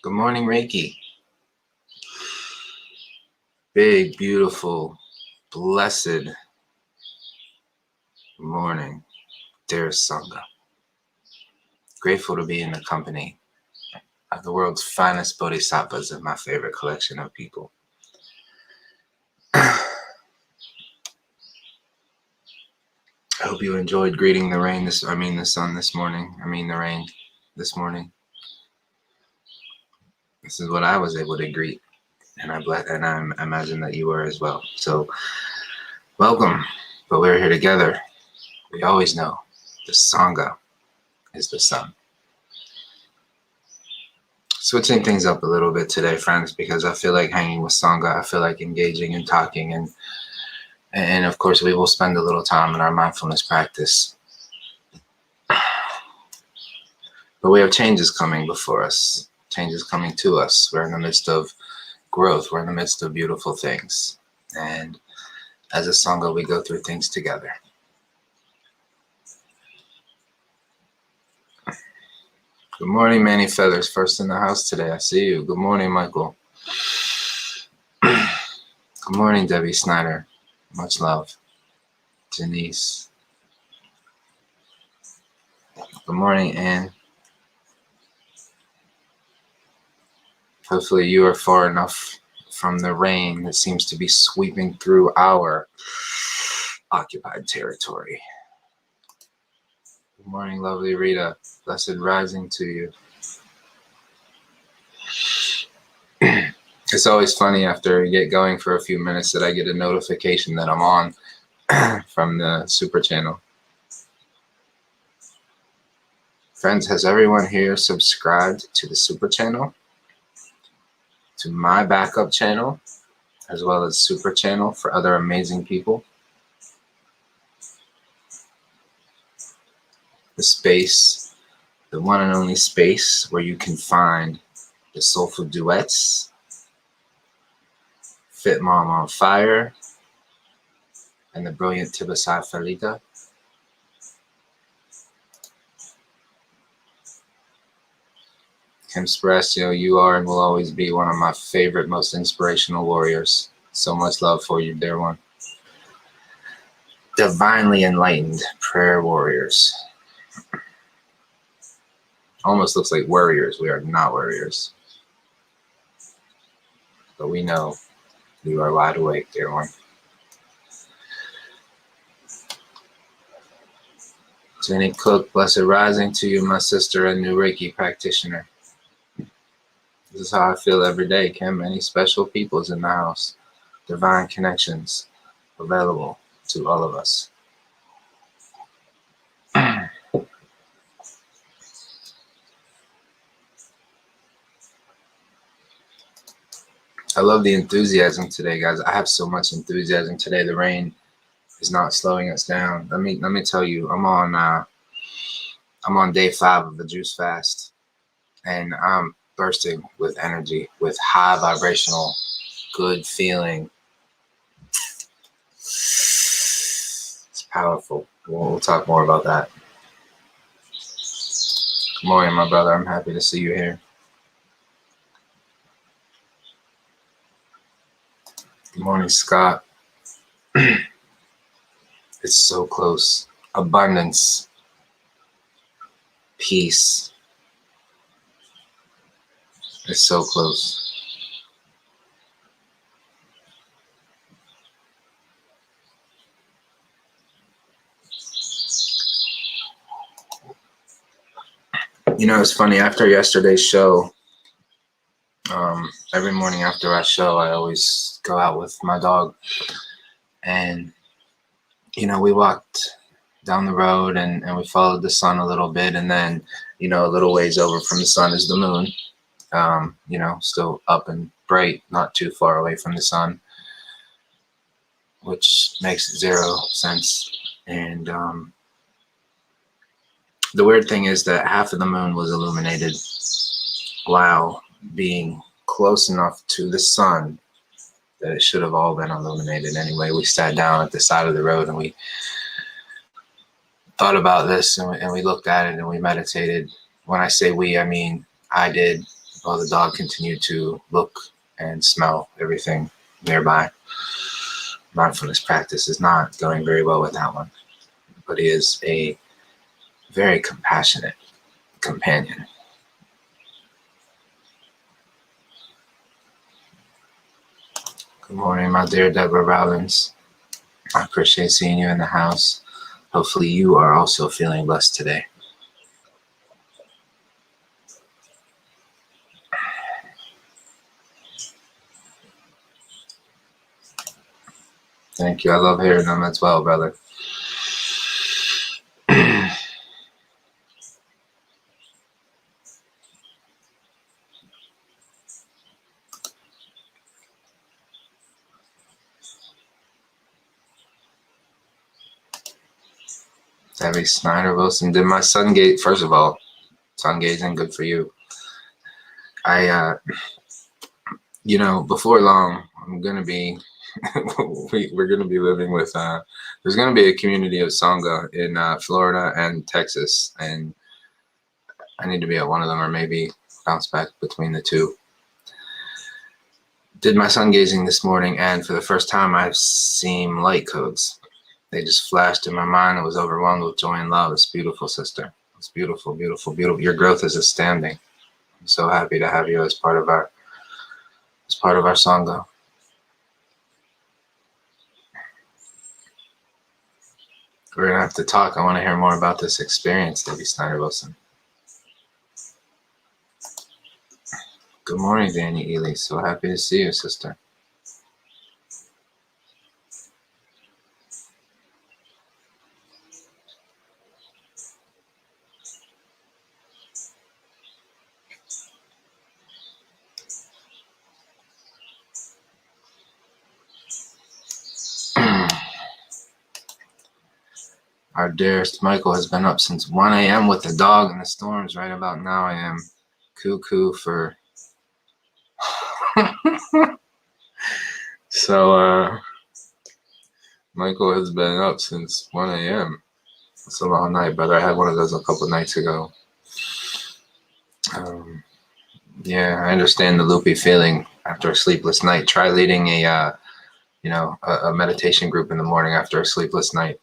Good morning, Reiki. Big, beautiful, blessed morning, dear Sangha. Grateful to be in the company of the world's finest bodhisattvas and my favorite collection of people. I hope you enjoyed greeting the rain the sun this morning. The rain this morning. This is what I was able to greet, and I imagine that you were as well. So, welcome. But we're here together. We always know the Sangha is the sun. Switching things up a little bit today, friends, because I feel like hanging with Sangha. I feel like engaging and talking, and of course we will spend a little time in our mindfulness practice. But we have changes coming before us, changes coming to us. We're in the midst of growth. We're in the midst of beautiful things. And as a Sangha, we go through things together. Good morning, Manny Feathers, first in the house today. I see you. Good morning, Michael. Good morning, Debbie Snyder. Much love. Denise. Good morning, Ann. Hopefully you are far enough from the rain that seems to be sweeping through our occupied territory. Good morning, lovely Rita. Blessed rising to you. It's always funny after we get going for a few minutes that I get a notification that I'm on from the Super Channel. Friends, has everyone here subscribed to the Super Channel? To my backup channel, as well as Super Channel for other amazing people? The space, the one and only space where you can find the Soulful Duets, Fit Mom on Fire, and the brilliant Tibasai Falita. Kim Sparaccio, you are and will always be one of my favorite, most inspirational warriors. So much love for you, dear one. Divinely enlightened prayer warriors. Almost looks like warriors. We are not warriors. But we know you are wide awake, dear one. Jenny Cook, blessed rising to you, my sister and new Reiki practitioner. This is how I feel every day, Kim. Many special peoples in the house. Divine connections available to all of us. I love the enthusiasm today, guys. I have so much enthusiasm today. The rain is not slowing us down. Let me tell you, I'm on day 5 of the juice fast, and I'm bursting with energy, with high vibrational, good feeling. It's powerful. We'll talk more about that. Good morning, my brother. I'm happy to see you here. Good morning, Scott. It's so close. Abundance. Peace. It's so close. You know, it's funny. After yesterday's show, every morning after our show, I always go out with my dog. And, you know, we walked down the road and we followed the sun a little bit. And then, you know, a little ways over from the sun is the moon, you know, still up and bright, not too far away from the sun, which makes 0 sense. And the weird thing is that half of the moon was illuminated while being close enough to the sun that it should have all been illuminated anyway. We sat down at the side of the road and we thought about this and we looked at it and we meditated. When I say we, I mean I did, while the dog continued to look and smell everything nearby. Mindfulness practice is not going very well with that one, but he is a very compassionate companion. Good morning, my dear Deborah Rollins. I appreciate seeing you in the house. Hopefully you are also feeling blessed today. Thank you. I love hearing them as well, brother. Debbie Snyder Wilson, did my sun gaze? First of all, sun gazing, good for you. Before long, I'm gonna be we're gonna be living with there's gonna be a community of Sangha in Florida and Texas, and I need to be at one of them, or maybe bounce back between the two. Did my sun gazing this morning, and for the first time I've seen light codes. They just flashed in my mind. I was overwhelmed with joy and love. It's beautiful, sister. It's beautiful, beautiful, beautiful. Your growth is astounding. I'm so happy to have you as part of our Sangha. We're gonna have to talk. I want to hear more about this experience, Debbie Snyder Wilson. Good morning, Danny Ely. So happy to see you, sister. Our dearest Michael has been up since 1 a.m. with the dog and the storms. Right about now I am cuckoo for... So, Michael has been up since 1 a.m. It's a long night, brother. I had one of those a couple nights ago. Yeah, I understand the loopy feeling after a sleepless night. Try leading a meditation group in the morning after a sleepless night.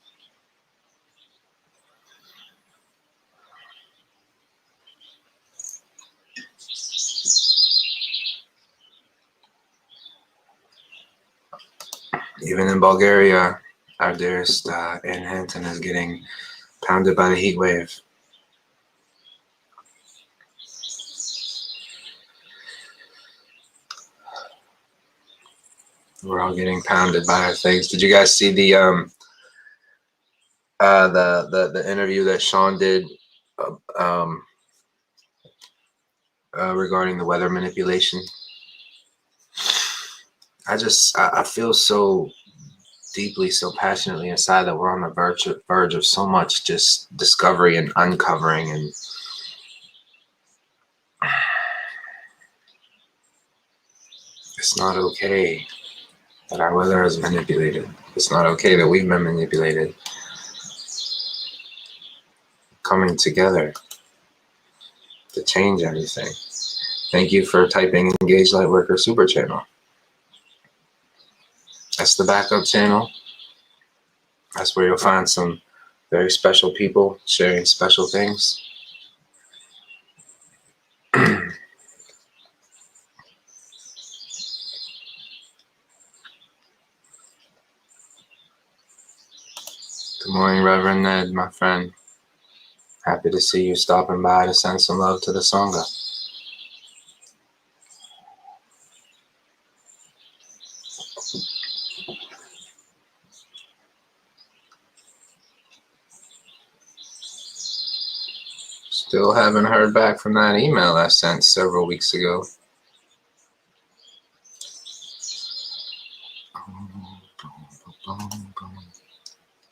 Even in Bulgaria, our dearest Ann Hanton is getting pounded by the heat wave. We're all getting pounded by our things. Did you guys see the interview that Sean did regarding the weather manipulation? I feel so deeply, so passionately inside that we're on the verge of so much just discovery and uncovering, and it's not okay that our weather is manipulated. It's not okay that we've been manipulated. Coming together to change everything. Thank you for typing Engaged Lightworker Super Channel. That's the backup channel. That's where you'll find some very special people sharing special things. Good morning, Reverend Ned, my friend. Happy to see you stopping by to send some love to the Sangha. Still haven't heard back from that email I sent several weeks ago.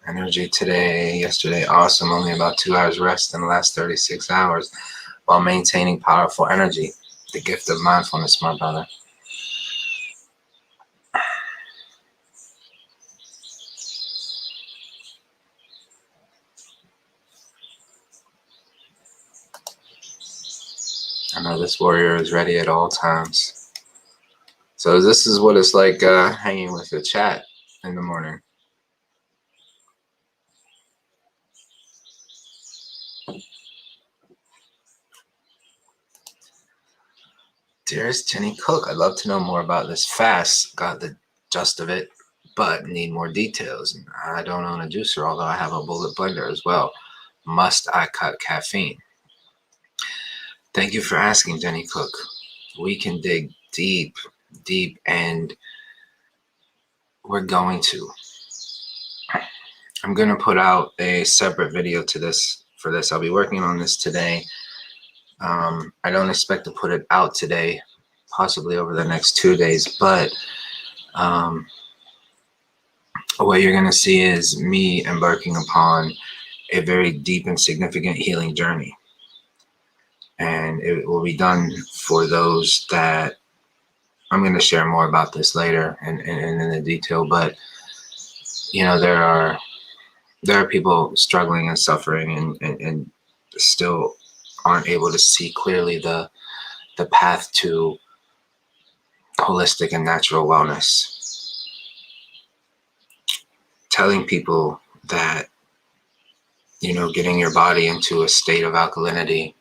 Energy today, yesterday, awesome. Only about 2 hours rest in the last 36 hours while maintaining powerful energy. The gift of mindfulness, my brother. I know this warrior is ready at all times. So this is what it's like hanging with the chat in the morning. Dearest Jenny Cook, I'd love to know more about this fast. Got the gist of it, but need more details. I don't own a juicer, although I have a bullet blender as well. Must I cut caffeine? Thank you for asking, Jenny Cook. We can dig deep, deep, and we're going to. I'm going to put out a separate video to this. For this, I'll be working on this today. I don't expect to put it out today, possibly over the next 2 days, but what you're going to see is me embarking upon a very deep and significant healing journey. And it will be done for those that I'm going to share more about this later and in the detail. But, you know, there are people struggling and suffering and still aren't able to see clearly the path to holistic and natural wellness. Telling people that, you know, getting your body into a state of alkalinity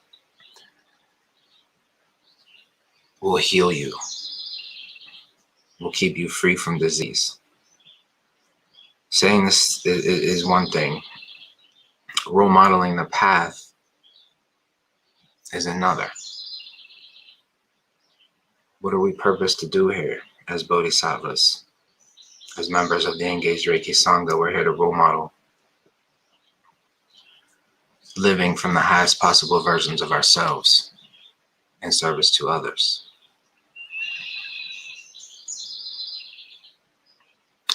will heal you, will keep you free from disease. Saying this is one thing. Role modeling the path is another. What are we purposed to do here as bodhisattvas? As members of the Engaged Reiki Sangha, we're here to role model living from the highest possible versions of ourselves in service to others.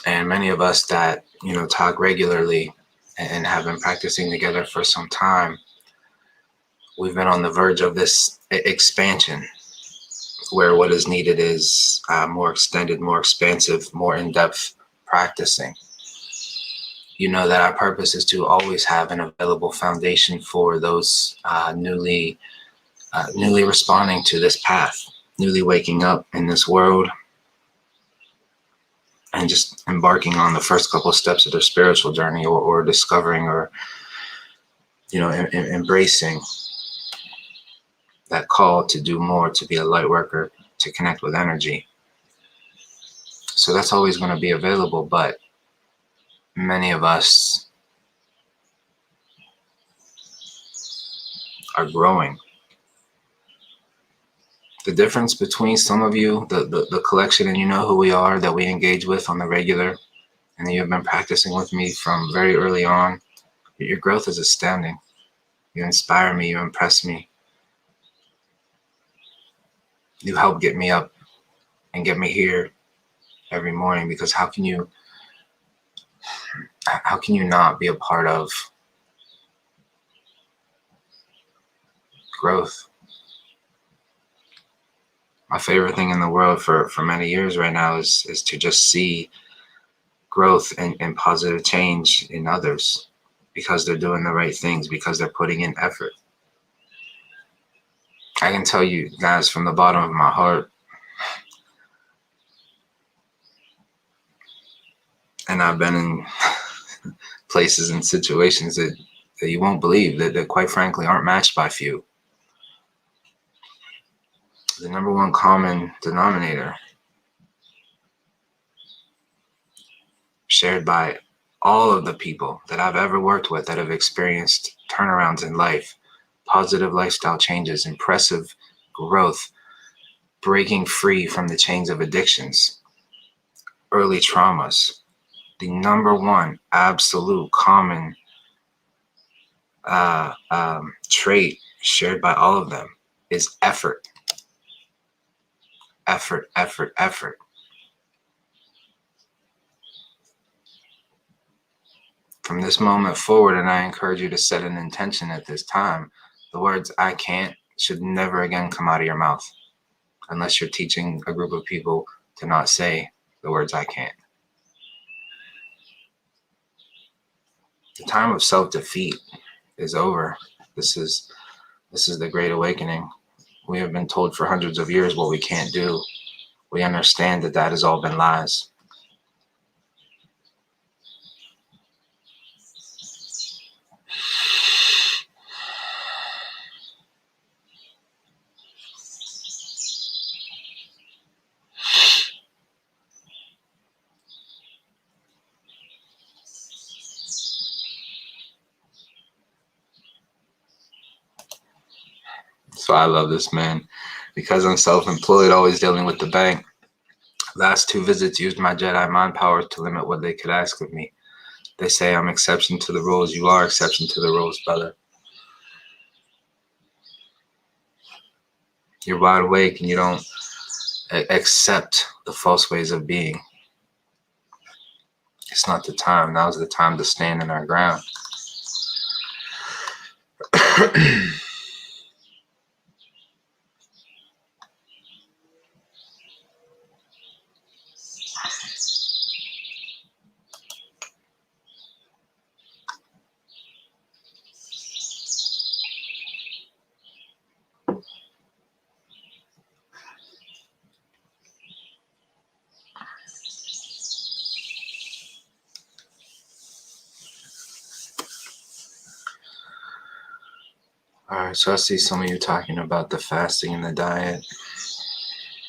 And many of us that, you know, talk regularly and have been practicing together for some time, we've been on the verge of this expansion where what is needed is more extended, more expansive, more in-depth practicing. You know that our purpose is to always have an available foundation for those newly responding to this path, newly waking up in this world, and just embarking on the first couple of steps of their spiritual journey, or discovering, or, you know, embracing that call to do more, to be a light worker, to connect with energy. So that's always going to be available, but many of us are growing. The difference between some of you, the collection, and you know who we are, that we engage with on the regular, and you've been practicing with me from very early on, your growth is astounding. You inspire me, you impress me. You help get me up and get me here every morning, because how can you not be a part of growth? My favorite thing in the world for many years right now is to just see growth and positive change in others, because they're doing the right things, because they're putting in effort. I can tell you guys from the bottom of my heart, and I've been in places and situations that you won't believe, that quite frankly aren't matched by few. The number one common denominator shared by all of the people that I've ever worked with that have experienced turnarounds in life, positive lifestyle changes, impressive growth, breaking free from the chains of addictions, early traumas, the number one absolute common trait shared by all of them is effort. Effort, effort, effort. From this moment forward, and I encourage you to set an intention at this time, the words "I can't" should never again come out of your mouth, unless you're teaching a group of people to not say the words "I can't." The time of self-defeat is over. This is the Great Awakening. We have been told for hundreds of years what we can't do. We understand that that has all been lies. So I love this, man. Because I'm self-employed, always dealing with the bank. Last 2 visits used my Jedi mind powers to limit what they could ask of me. They say I'm exception to the rules. You are exception to the rules, brother. You're wide awake and you don't accept the false ways of being. It's not the time. Now's the time to stand in our ground. All right, so I see some of you talking about the fasting and the diet.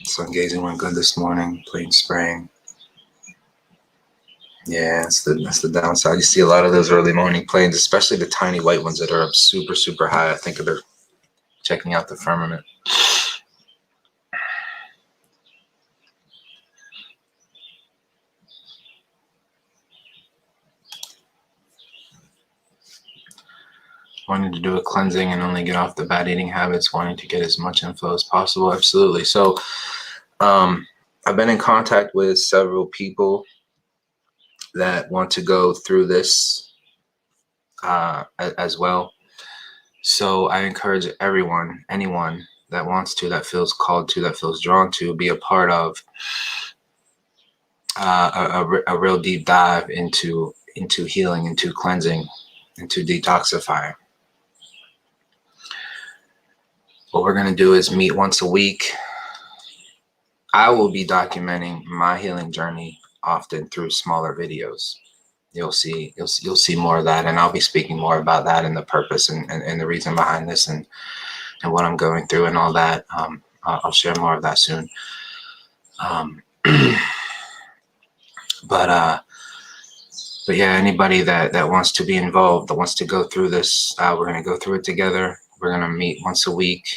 Sun gazing went good this morning, plain spraying. Yeah, that's the downside. You see a lot of those early morning planes, especially the tiny white ones that are up super, super high. I think they're checking out the firmament. Wanting to do a cleansing and only get off the bad eating habits, wanting to get as much inflow as possible. Absolutely. So I've been in contact with several people that want to go through this as well. So I encourage everyone, anyone that wants to, that feels called to, that feels drawn to, be a part of a real deep dive into healing, into cleansing, into detoxifying. What we're going to do is meet once a week. I will be documenting my healing journey often through smaller videos. You'll see more of that, and I'll be speaking more about that and the purpose and the reason behind this and what I'm going through and all that. I'll share more of that soon. But yeah, anybody that wants to be involved, that wants to go through this, we're going to go through it together. We're going to meet once a week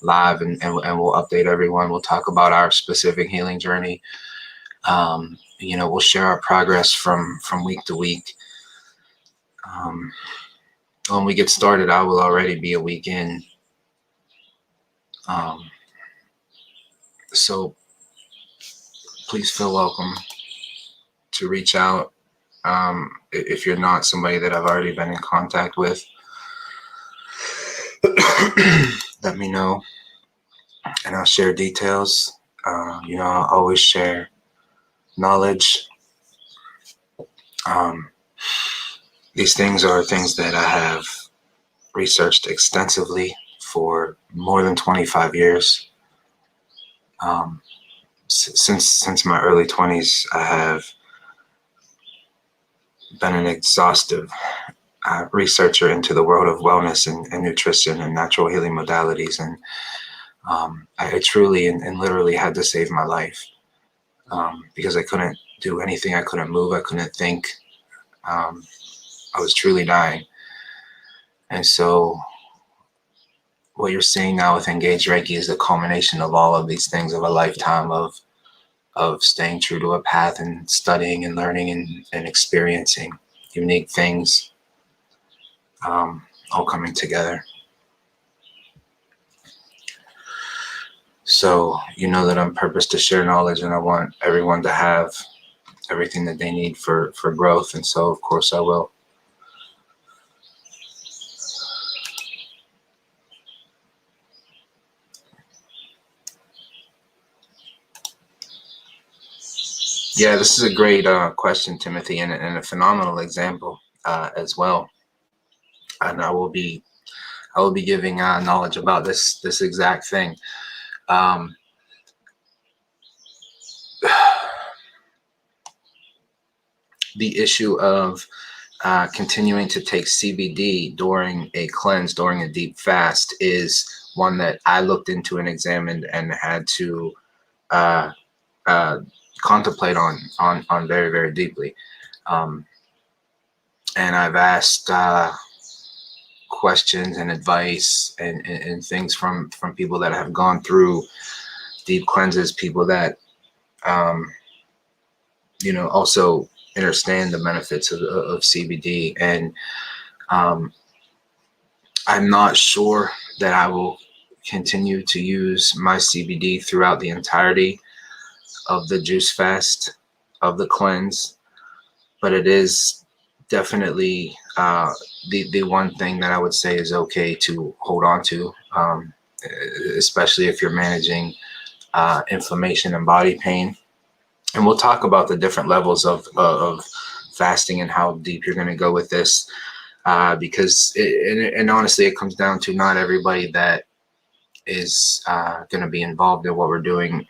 live, and we'll update everyone. We'll talk about our specific healing journey. We'll share our progress from week to week. When we get started, I will already be a week in. So please feel welcome to reach out. If you're not somebody that I've already been in contact with, let me know and I'll share details. I'll always share knowledge. These things are things that I have researched extensively for more than 25 years. Since my early 20s, I have been an exhaustive researcher into the world of wellness and nutrition and natural healing modalities. And I truly and literally had to save my life because I couldn't do anything. I couldn't move. I couldn't think. I was truly dying. And so what you're seeing now with Engaged Reiki is the culmination of all of these things, of a lifetime of staying true to a path and studying and learning and experiencing unique things, all coming together. So you know that I'm purposed to share knowledge, and I want everyone to have everything that they need for growth. And so, of course, I will. Yeah, this is a great question, Timothy, and a phenomenal example as well. And I will be I will be giving knowledge about this exact thing. The issue of continuing to take CBD during a cleanse, during a deep fast, is one that I looked into and examined and had to uh, contemplate on very, very deeply. And I've asked questions and advice and things from people that have gone through deep cleanses, people that also understand the benefits of CBD. And I'm not sure that I will continue to use my CBD throughout the entirety of the juice fast, of the cleanse, but it is definitely the one thing that I would say is okay to hold on to, especially if you're managing inflammation and body pain. And we'll talk about the different levels of fasting and how deep you're going to go with this, because honestly, it comes down to not everybody that is going to be involved in what we're doing,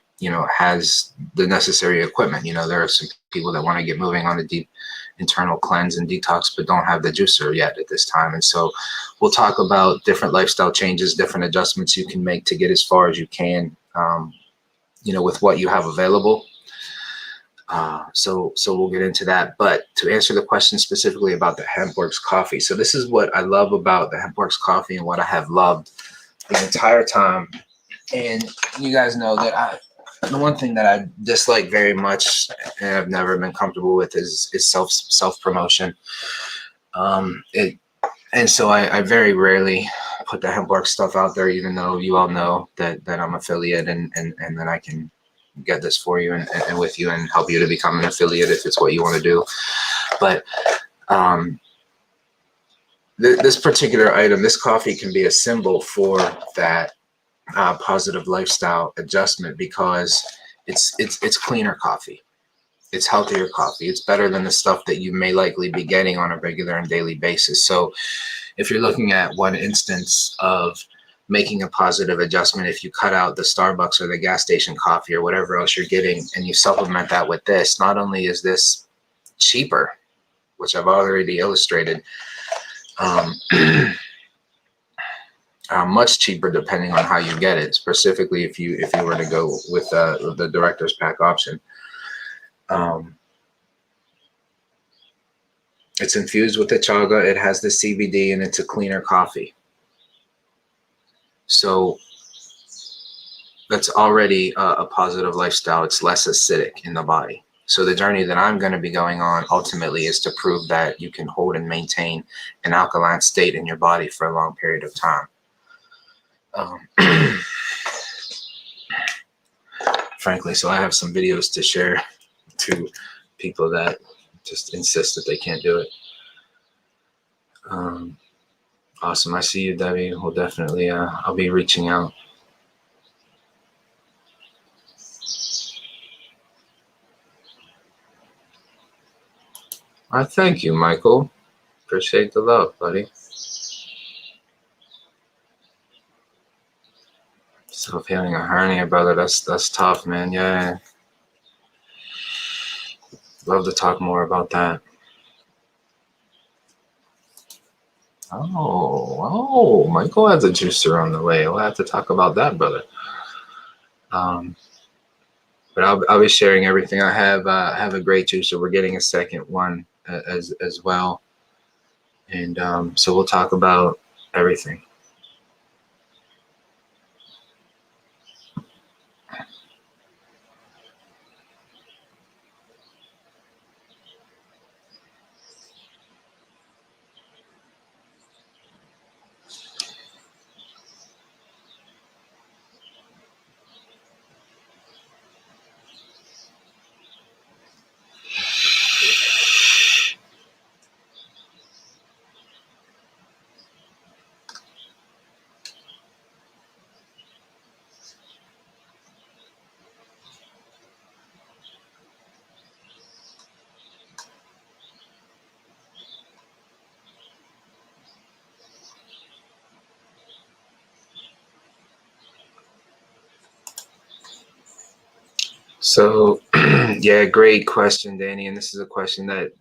has the necessary equipment. There are some people that want to get moving on a deep internal cleanse and detox, but don't have the juicer yet at this time. And so we'll talk about different lifestyle changes, different adjustments you can make to get as far as you can, with what you have available. So we'll get into that. But to answer the question specifically about the HempWorks coffee, so this is what I love about the HempWorks coffee and what I have loved the entire time. And you guys know that the one thing that I dislike very much and I've never been comfortable with is self promotion. And so I very rarely put the HempWorks stuff out there, even though you all know that I'm affiliate and that I can get this for you and with you and help you to become an affiliate if it's what you want to do. But this particular item, this coffee, can be a symbol for that positive lifestyle adjustment, because it's cleaner coffee, it's healthier coffee, it's better than the stuff that you may likely be getting on a regular and daily basis. So if you're looking at one instance of making a positive adjustment, if you cut out the Starbucks or the gas station coffee or whatever else you're getting and you supplement that with this, not only is this cheaper, which I've already illustrated, much cheaper depending on how you get it, specifically if you were to go with the director's pack option. It's infused with the chaga, it has the CBD, and it's a cleaner coffee. So that's already a positive lifestyle. It's less acidic in the body. So the journey that I'm going to be going on ultimately is to prove that you can hold and maintain an alkaline state in your body for a long period of time. Frankly, so I have some videos to share to people that just insist that they can't do it. Awesome. I see you, Debbie. We'll definitely, I'll be reaching out. I thank you, Michael. Appreciate the love, buddy. Self-healing a hernia, brother. That's tough, man. Yeah. Love to talk more about that. Oh, Michael has a juicer on the way. We'll have to talk about that, brother. But I'll be sharing everything. I have a great juicer. We're getting a second one as well, and so we'll talk about everything. So, yeah, great question, Danny. And this is the question that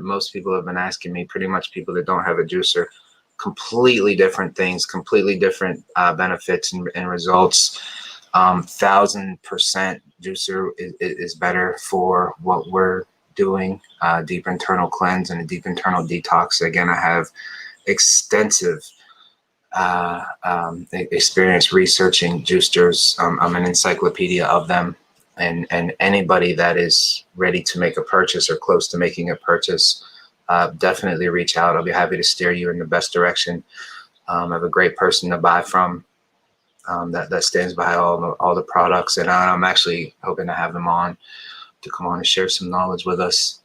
most people have been asking me. Pretty much people that don't have a juicer, completely different things, completely different benefits and results. 1000% juicer is better for what we're doing. Deep internal cleanse and a deep internal detox. Again, I have extensive experience researching juicers. I'm an encyclopedia of them, and anybody that is ready to make a purchase or close to making a purchase, definitely reach out. I'll be happy to steer you in the best direction. I have a great person to buy from, that stands by all the products, and I'm actually hoping to have them on to come on and share some knowledge with us.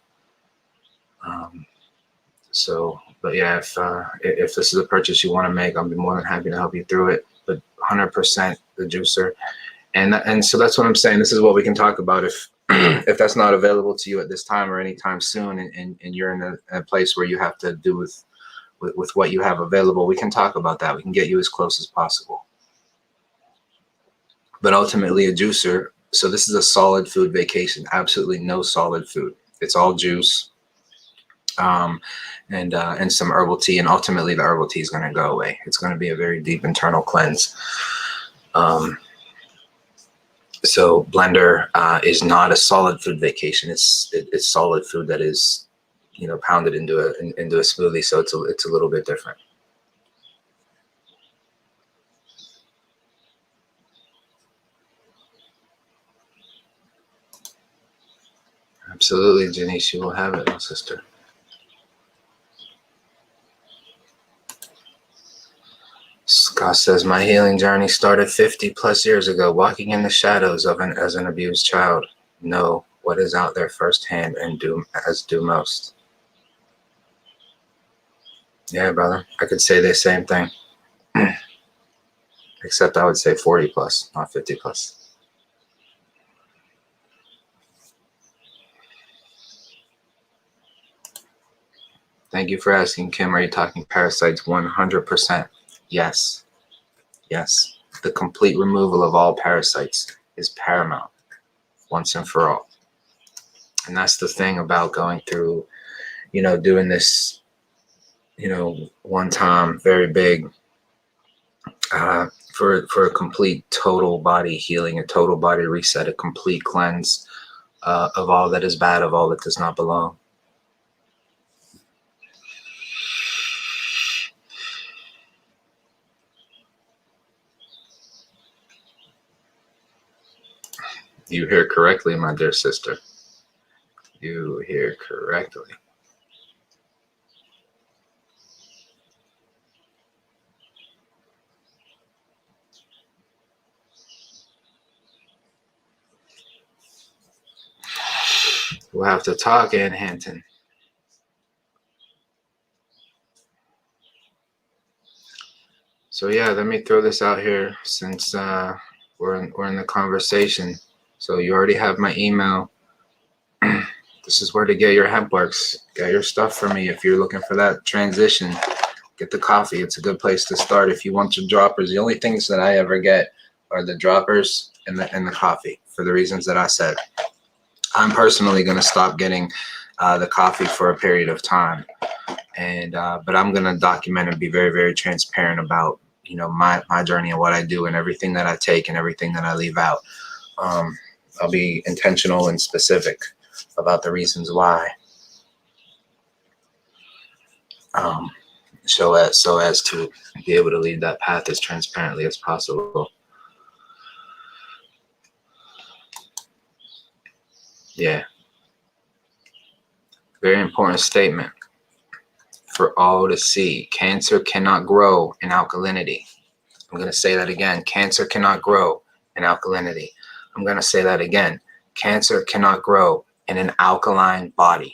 But yeah, if this is a purchase you want to make, I'll be more than happy to help you through it. But 100% the juicer, and so that's what I'm saying. This is what we can talk about if if that's not available to you at this time or anytime soon, and you're in a place where you have to do with what you have available. We can talk about that. We can get you as close as possible. But ultimately, a juicer. So this is a solid food vacation. Absolutely no solid food. It's all juice. And some herbal tea, and ultimately the herbal tea is going to go away. It's going to be a very deep internal cleanse. So blender is not a solid food vacation. It's solid food that is, pounded into a smoothie. So it's a little bit different. Absolutely, Janice, you will have it, my sister. Scott says, my healing journey started 50 plus years ago, walking in the shadows as an abused child. Know what is out there firsthand and do most. Yeah, brother, I could say the same thing. Except I would say 40 plus, not 50 plus. Thank you for asking, Kim. Are you talking parasites? 100%. Yes. Yes. The complete removal of all parasites is paramount once and for all. And that's the thing about going through, doing this, one time, very big, for a complete total body healing, a total body reset, a complete cleanse of all that is bad, of all that does not belong. You hear correctly, my dear sister. You hear correctly. We'll have to talk, Ann Hanton. So yeah, let me throw this out here since we're in the conversation. So you already have my email. This is where to get your hemp works. Get your stuff for me if you're looking for that transition. Get the coffee. It's a good place to start if you want your droppers. The only things that I ever get are the droppers and the coffee, for the reasons that I said. I'm personally going to stop getting the coffee for a period of time, and but I'm going to document and be very, very transparent about my journey and what I do and everything that I take and everything that I leave out. I'll be intentional and specific about the reasons why. So as to be able to lead that path as transparently as possible. Yeah. Very important statement for all to see. Cancer cannot grow in alkalinity. I'm going to say that again. Cancer cannot grow in alkalinity. I'm going to say that again. Cancer cannot grow in an alkaline body.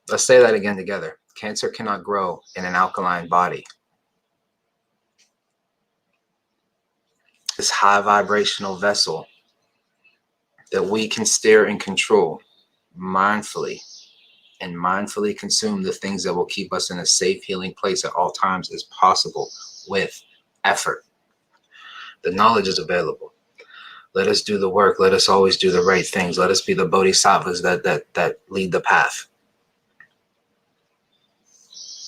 Let's say that again together. Cancer cannot grow in an alkaline body. This high vibrational vessel that we can steer and control mindfully, and mindfully consume the things that will keep us in a safe, healing place at all times is possible with effort. The knowledge is available. Let us do the work. Let us always do the right things. Let us be the bodhisattvas that lead the path,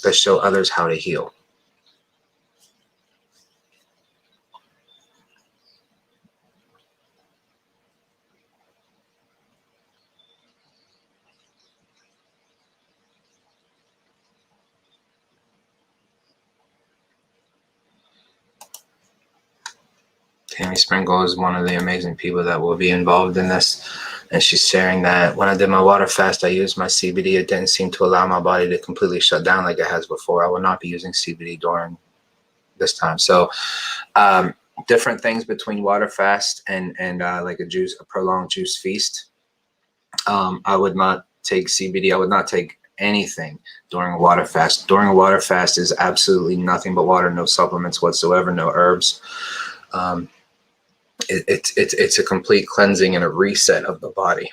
that show others how to heal. Tammy Sprinkle is one of the amazing people that will be involved in this. And she's sharing that when I did my water fast, I used my CBD. It didn't seem to allow my body to completely shut down like it has before. I will not be using CBD during this time. So different things between water fast and like a prolonged juice feast. I would not take CBD. I would not take anything during a water fast. During a water fast is absolutely nothing but water, no supplements whatsoever, no herbs. It's a complete cleansing and a reset of the body.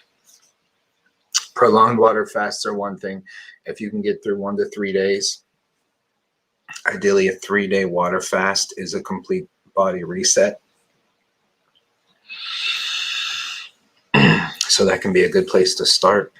Prolonged water fasts are one thing. If you can get through 1 to 3 days, ideally a 3-day water fast is a complete body reset. So that can be a good place to start.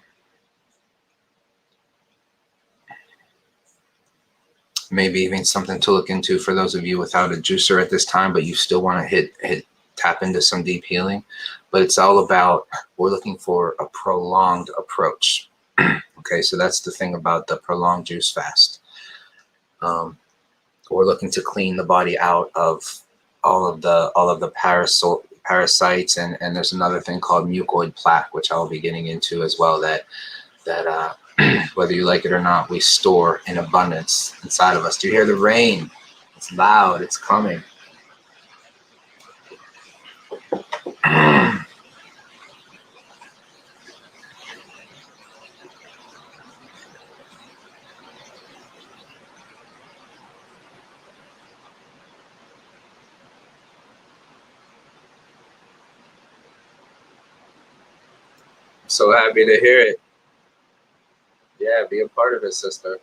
Maybe even something to look into for those of you without a juicer at this time, but you still want to tap into some deep healing. But it's all about, we're looking for a prolonged approach. Okay, so that's the thing about the prolonged juice fast. We're looking to clean the body out of all of the parasites, and there's another thing called mucoid plaque, which I'll be getting into as well, that whether you like it or not, we store in abundance inside of us. Do you hear the rain? It's loud, it's coming. So happy to hear it. Yeah, be a part of it, sister.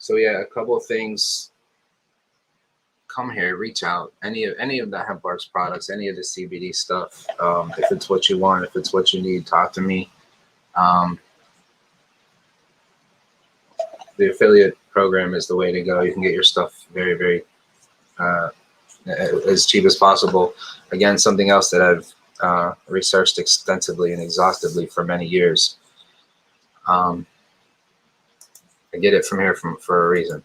So yeah, a couple of things. Come here, reach out. Any of the hemp bars products, any of the CBD stuff. If it's what you want, if it's what you need, talk to me. The affiliate program is the way to go. You can get your stuff very, very as cheap as possible. Again, something else that I've researched extensively and exhaustively for many years. I get it from here for a reason.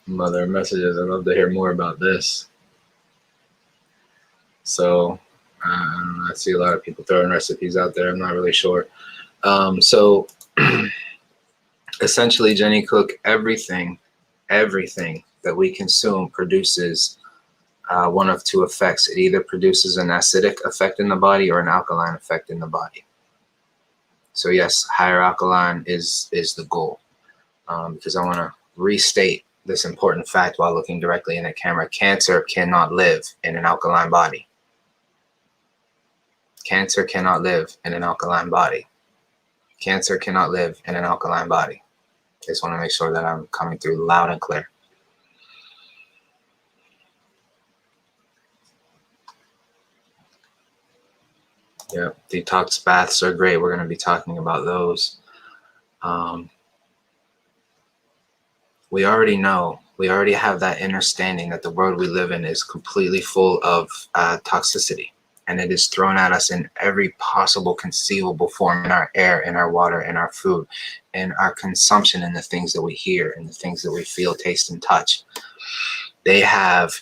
Mother messages. I'd love to hear more about this. So I see a lot of people throwing recipes out there. I'm not really sure. So essentially, Jenny Cook, everything that we consume produces one of two effects. It either produces an acidic effect in the body or an alkaline effect in the body. So yes, higher alkaline is the goal. Because I want to restate this important fact while looking directly in the camera. Cancer cannot live in an alkaline body. Cancer cannot live in an alkaline body. Cancer cannot live in an alkaline body. Just want to make sure that I'm coming through loud and clear. Yeah, detox baths are great. We're going to be talking about those. We already know, we already have that understanding that the world we live in is completely full of toxicity. And it is thrown at us in every possible conceivable form, in our air, in our water, in our food, in our consumption, in the things that we hear, in the things that we feel, taste, and touch. they have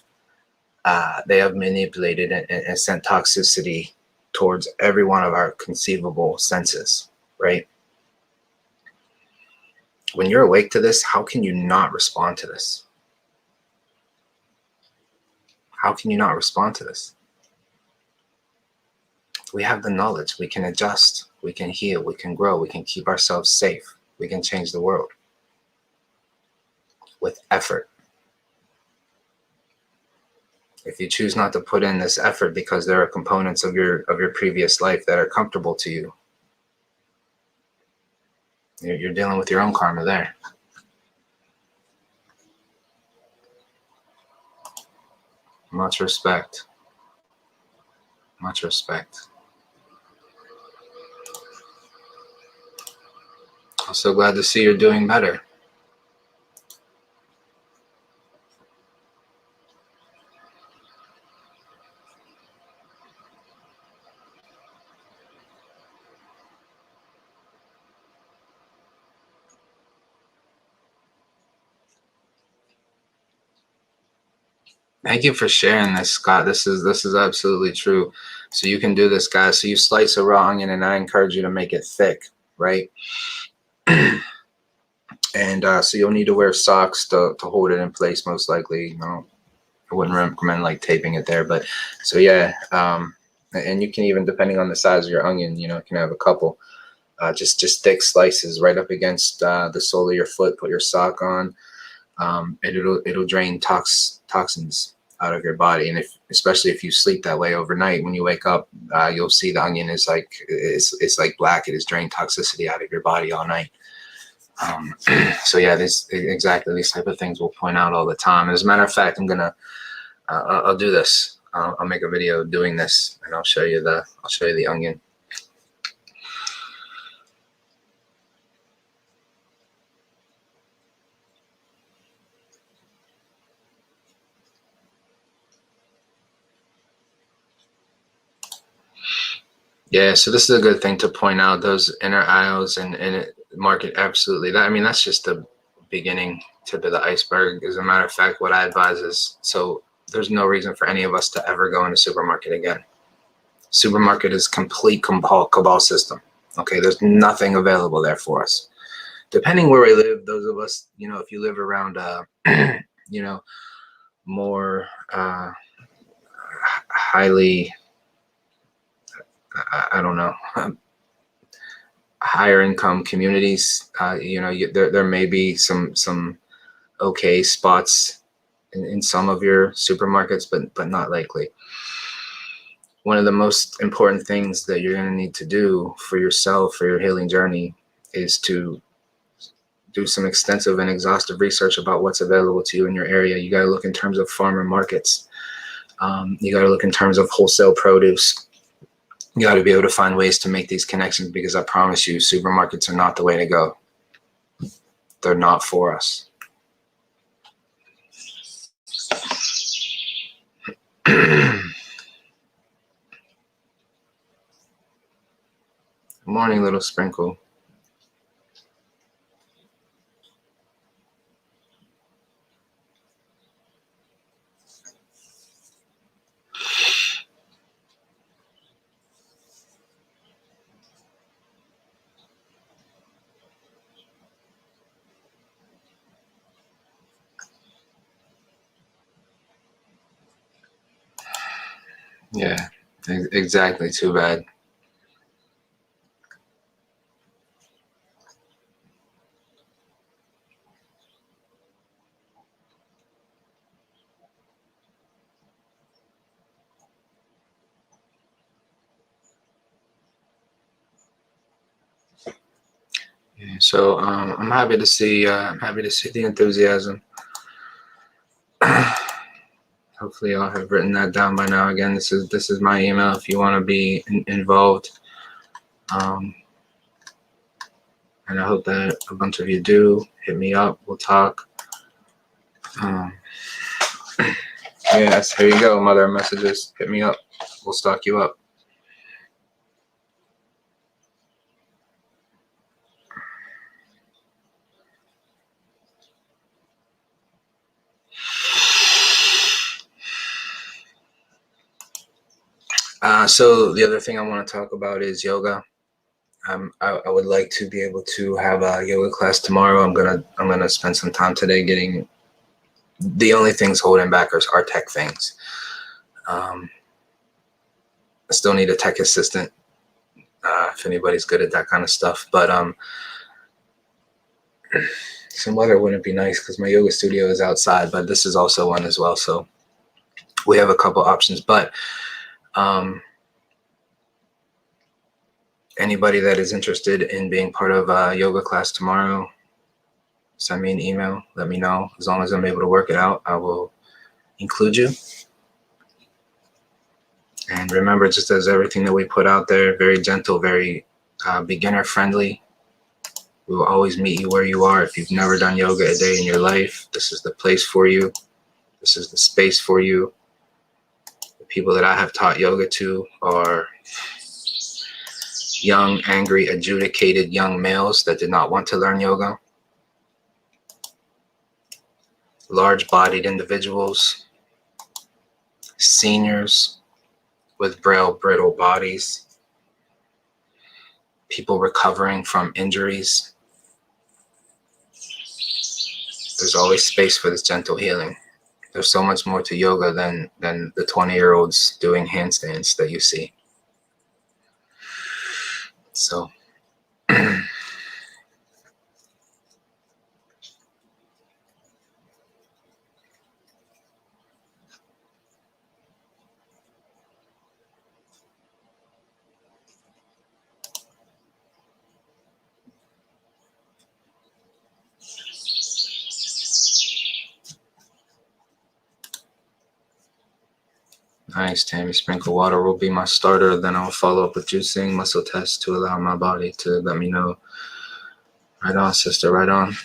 manipulated and sent toxicity towards every one of our conceivable senses, right? When you're awake to this, how can you not respond to this? How can you not respond to this? We have the knowledge. We can adjust. We can heal. We can grow. We can keep ourselves safe. We can change the world with effort. If you choose not to put in this effort because there are components of your previous life that are comfortable to you, you're dealing with your own karma there. Much respect. Much respect. I'm so glad to see you're doing better. Thank you for sharing this, Scott. This is absolutely true. So you can do this, guys. So you slice a raw onion, and I encourage you to make it thick, right? And so you'll need to wear socks to hold it in place, most likely. You know, I wouldn't recommend like taping it there, but so yeah. And you can even, depending on the size of your onion, you know, you can have a couple. Just thick slices right up against the sole of your foot. Put your sock on. And it'll drain toxins out of your body. And especially if you sleep that way overnight, when you wake up, you'll see the onion is like it's like black. It has drained toxicity out of your body all night. So yeah, these type of things we'll point out all the time. As a matter of fact, I'll do this. I'll make a video doing this, and I'll show you the onion. Yeah, so this is a good thing to point out, those inner aisles and market absolutely. That, I mean, that's just the beginning tip of the iceberg. As a matter of fact, what I advise is, so there's no reason for any of us to ever go into supermarket again. Supermarket is complete cabal system. Okay, there's nothing available there for us. Depending where we live, those of us, you know, if you live around, you know, more highly, I don't know, higher income communities, you know, there may be some okay spots in some of your supermarkets, but not likely. One of the most important things that you're going to need to do for yourself, for your healing journey, is to do some extensive and exhaustive research about what's available to you in your area. You got to look in terms of farmer markets. You got to look in terms of wholesale produce. You got to be able to find ways to make these connections, because I promise you, supermarkets are not the way to go. They're not for us. Good morning, little sprinkle. Yeah, exactly. Too bad. Yeah, so I'm happy to see. I'm happy to see the enthusiasm. Hopefully, I'll have written that down by now. Again, this is my email if you want to be involved. And I hope that a bunch of you do. Hit me up. We'll talk. Yes, here you go, mother messages. Hit me up. We'll stock you up. So the other thing I want to talk about is yoga. I would like to be able to have a yoga class tomorrow. I'm gonna spend some time today getting. The only things holding back are tech things. I still need a tech assistant if anybody's good at that kind of stuff. But some weather wouldn't be nice because my yoga studio is outside, but this is also one as well. So we have a couple options. But anybody that is interested in being part of a yoga class tomorrow, send me an email. Let me know. As long as I'm able to work it out, I will include you. And remember, just as everything that we put out there, very gentle, very beginner friendly. We will always meet you where you are. If you've never done yoga a day in your life, this is the place for you. This is the space for you. The people that I have taught yoga to are young, angry, adjudicated young males that did not want to learn yoga. Large-bodied individuals, seniors with frail, brittle bodies, people recovering from injuries. There's always space for this gentle healing. There's so much more to yoga than the 20-year-olds doing handstands that you see. So nice, Tammy. Sprinkle water will be my starter. Then I'll follow up with juicing, muscle tests to allow my body to let me know. Right on, sister. Right on.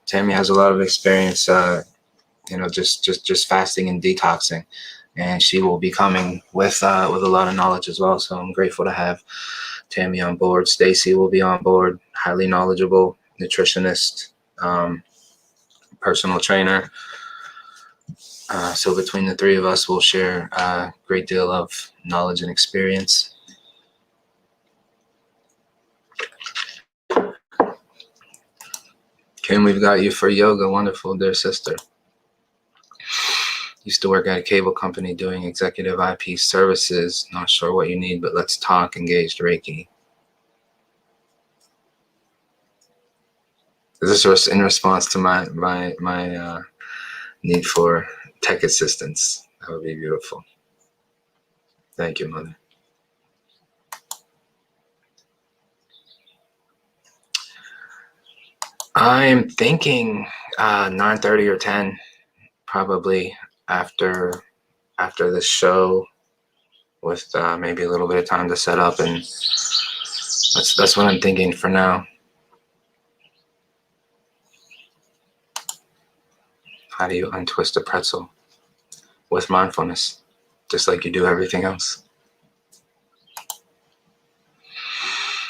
Tammy has a lot of experience, just fasting and detoxing, and she will be coming with a lot of knowledge as well. So I'm grateful to have Tammy on board. Stacy will be on board. Highly knowledgeable nutritionist, personal trainer. So between the three of us, we'll share a great deal of knowledge and experience. Kim, we've got you for yoga. Wonderful, dear sister. Used to work at a cable company doing executive IP services. Not sure what you need, but let's talk. Engaged Reiki. Is this in response to my need for tech assistance? That would be beautiful. Thank you, Mother. I'm thinking 9:30 or 10, probably after this show, with maybe a little bit of time to set up, and that's what I'm thinking for now. How do you untwist a pretzel? With mindfulness, just like you do everything else.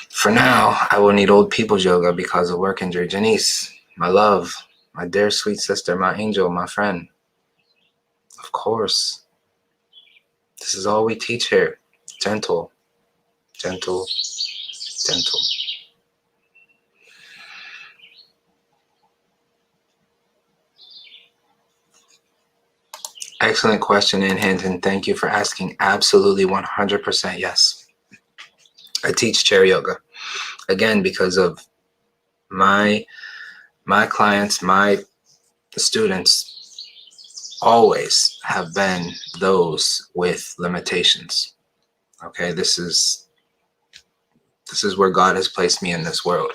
For now, I will need old people's yoga because of work injury. Janice, my love, my dear sweet sister, my angel, my friend. Of course. This is all we teach here. Gentle, gentle, gentle. Excellent question, Ann Hinton. Thank you for asking. Absolutely 100% yes. I teach chair yoga. Again, because of my clients, my students always have been those with limitations. Okay, this is where God has placed me in this world.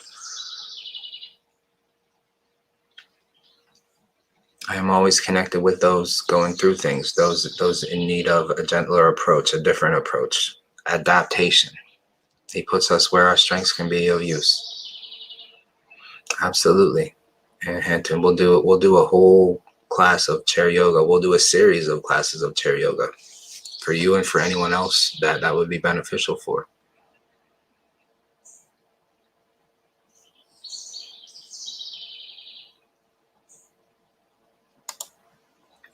I am always connected with those going through things, those in need of a gentler approach, a different approach, adaptation. He puts us where our strengths can be of use. Absolutely. And Hampton, we'll do a whole class of chair yoga. We'll do a series of classes of chair yoga for you and for anyone else that would be beneficial for.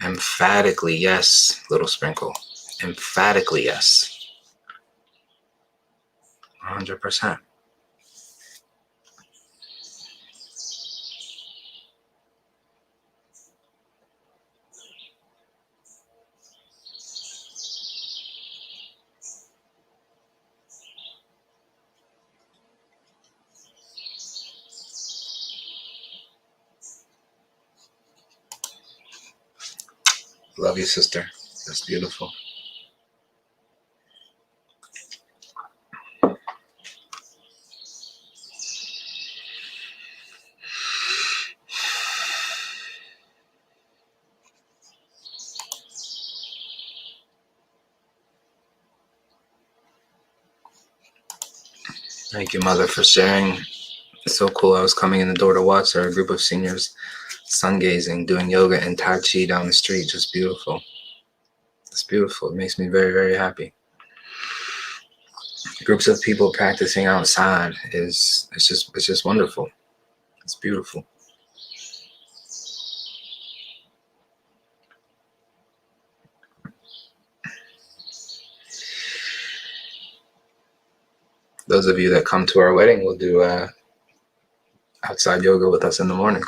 Emphatically yes, little sprinkle. Emphatically yes. 100%. Love you, sister. That's beautiful. Thank you, Mother, for sharing. It's so cool. I was coming in the door to watch our group of seniors sun gazing, doing yoga and Tai Chi down the street. Just beautiful. It's beautiful. It makes me very, very happy. Groups of people practicing outside it's just wonderful. It's beautiful. Those of you that come to our wedding will do outside yoga with us in the morning.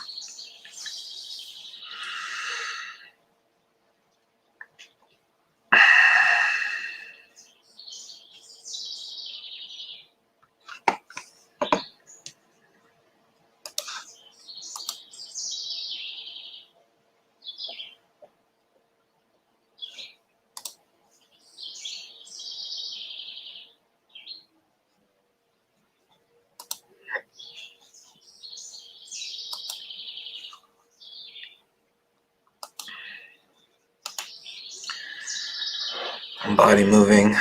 Body moving,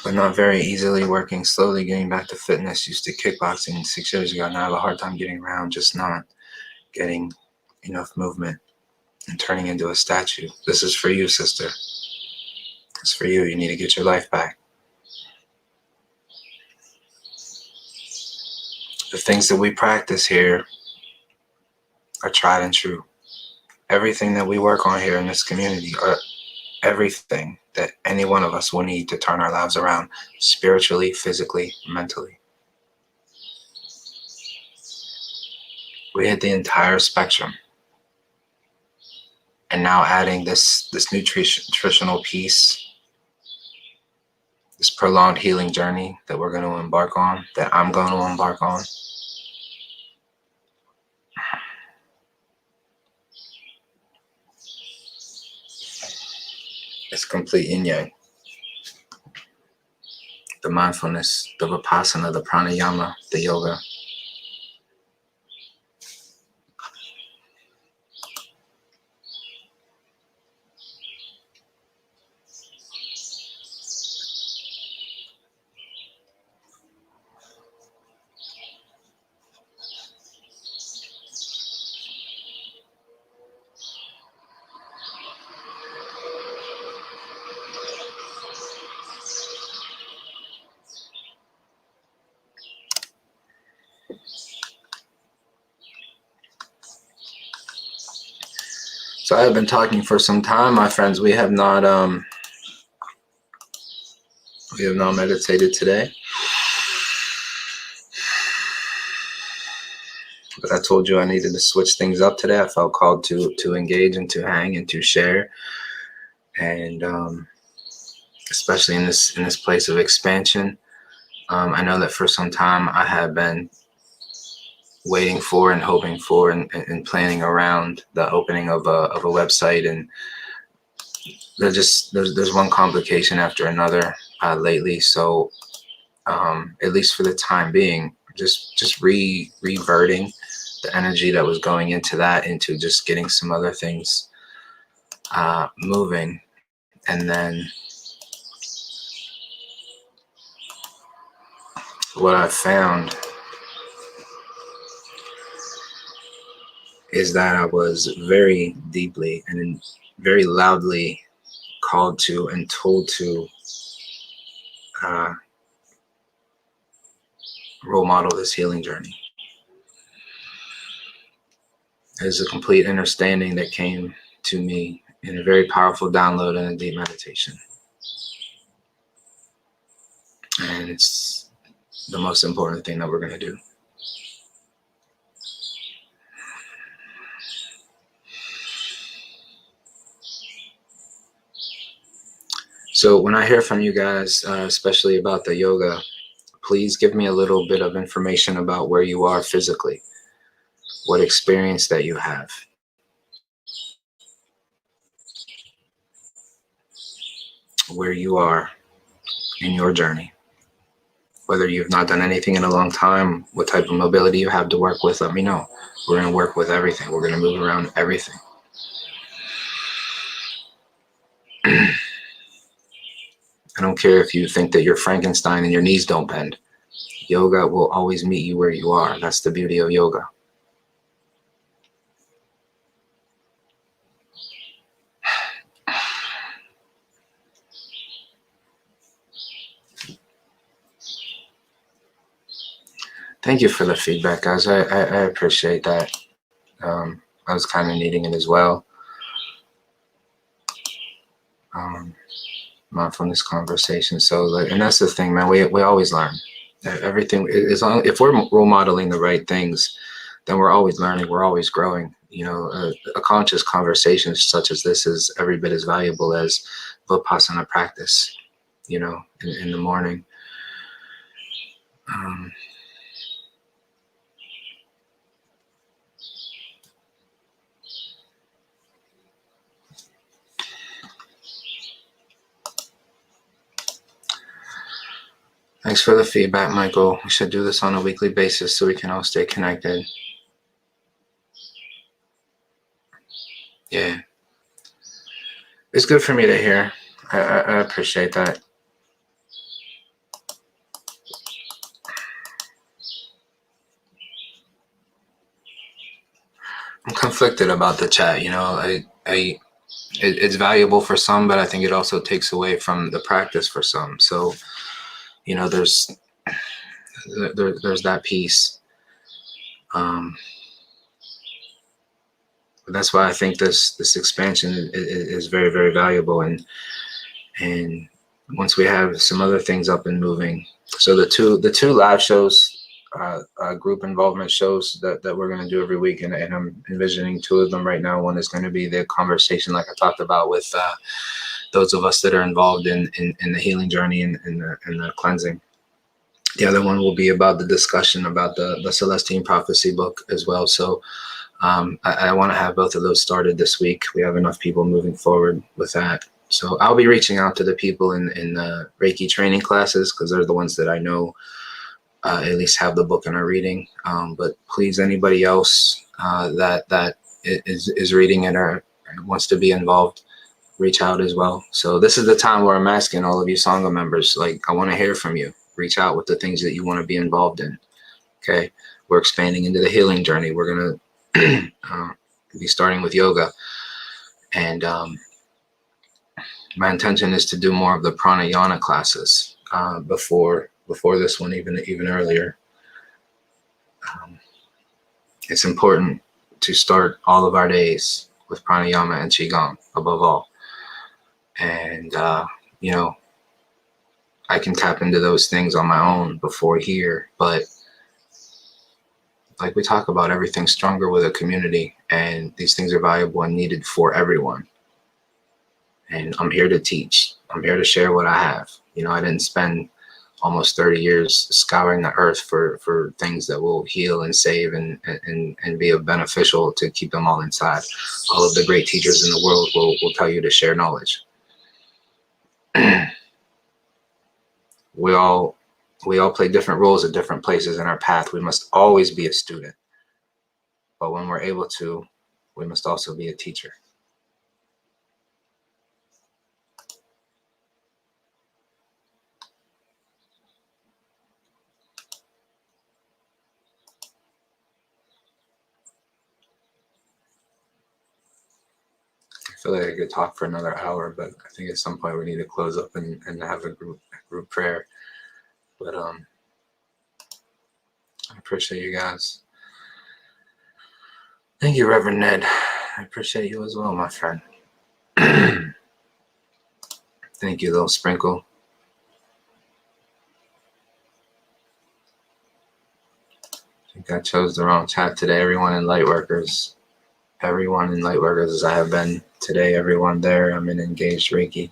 but not very easily, working slowly, getting back to fitness. Used to kickboxing 6 years ago. Now I have a hard time getting around, just not getting enough movement and turning into a statue. This is for you, sister. It's for you. You need to get your life back. The things that we practice here are tried and true. Everything that we work on here in this community are everything that any one of us will need to turn our lives around spiritually, physically, mentally. We hit the entire spectrum. And now adding this nutritional piece, this prolonged healing journey that we're going to embark on, that I'm going to embark on. It's complete yin yang. The mindfulness, the vipassana, the pranayama, the yoga. So I have been talking for some time, my friends. We have not meditated today. But I told you I needed to switch things up today. I felt called to engage and to hang and to share. And especially in this place of expansion. I know that for some time I have been waiting for and hoping for and planning around the opening of a website, and there's one complication after another lately. So at least for the time being, just reverting the energy that was going into that into just getting some other things moving. And then what I found is that I was very deeply and very loudly called to and told to role model this healing journey. There's a complete understanding that came to me in a very powerful download and a deep meditation. And it's the most important thing that we're going to do. So when I hear from you guys, especially about the yoga, please give me a little bit of information about where you are physically, what experience that you have. Where you are in your journey. Whether you've not done anything in a long time, what type of mobility you have to work with, let me know. We're going to work with everything. We're going to move around everything. I don't care if you think that you're Frankenstein and your knees don't bend. Yoga will always meet you where you are. That's the beauty of yoga. Thank you for the feedback, guys. I appreciate that. I was kind of needing it as well. Mindfulness conversation. So, and that's the thing, man. We always learn. Everything is on. If we're role modeling the right things, then we're always learning. We're always growing. You know, a conscious conversation such as this is every bit as valuable as vipassana practice. You know, in the morning. Thanks for the feedback, Michael. We should do this on a weekly basis so we can all stay connected. Yeah. It's good for me to hear. I appreciate that. I'm conflicted about the chat. You know, it's valuable for some, but I think it also takes away from the practice for some. So, you know, there's that piece. But that's why I think this expansion is very, very valuable. And once we have some other things up and moving, so the two live shows, group involvement shows that we're going to do every week, and I'm envisioning two of them right now. One is going to be the conversation, like I talked about, with those of us that are involved in the healing journey and the cleansing. The other one will be about the discussion about the Celestine Prophecy book as well. So I want to have both of those started this week. We have enough people moving forward with that. So I'll be reaching out to the people in the Reiki training classes, because they're the ones that I know at least have the book and are reading. But please, anybody else that is reading it or wants to be involved, reach out as well. So this is the time where I'm asking all of you Sangha members, like, I want to hear from you. Reach out with the things that you want to be involved in. Okay, we're expanding into the healing journey. We're gonna be starting with yoga, and my intention is to do more of the pranayama classes before this one, even earlier. It's important to start all of our days with pranayama and qigong above all, and you know, I can tap into those things on my own before here, but like we talk about, everything's stronger with a community, and these things are valuable and needed for everyone. And I'm here to teach. I'm here to share what I have. You know, I didn't spend almost 30 years scouring the earth for things that will heal and save and be beneficial to keep them all inside. All of the great teachers in the world will tell you to share knowledge. We all play different roles at different places in our path. We must always be a student. But when we're able to, we must also be a teacher. I feel like I could talk for another hour, but I think at some point we need to close up and have a group prayer. But I appreciate you guys. Thank you, Reverend Ned. I appreciate you as well, my friend. Thank you, little sprinkle. I chose the wrong chat today. Everyone in Lightworkers as I have been today. Everyone there. I'm in Engaged Reiki.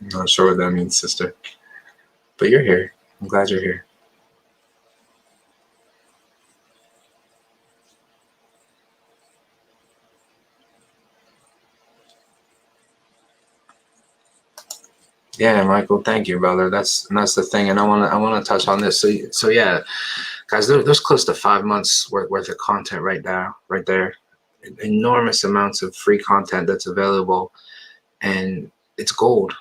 I'm not sure what that means, sister. But you're here. I'm glad you're here. Yeah, Michael, thank you, brother. That's the thing, and I want to touch on this. So yeah, guys, there's close to 5 months worth of content right there, enormous amounts of free content that's available, and it's gold.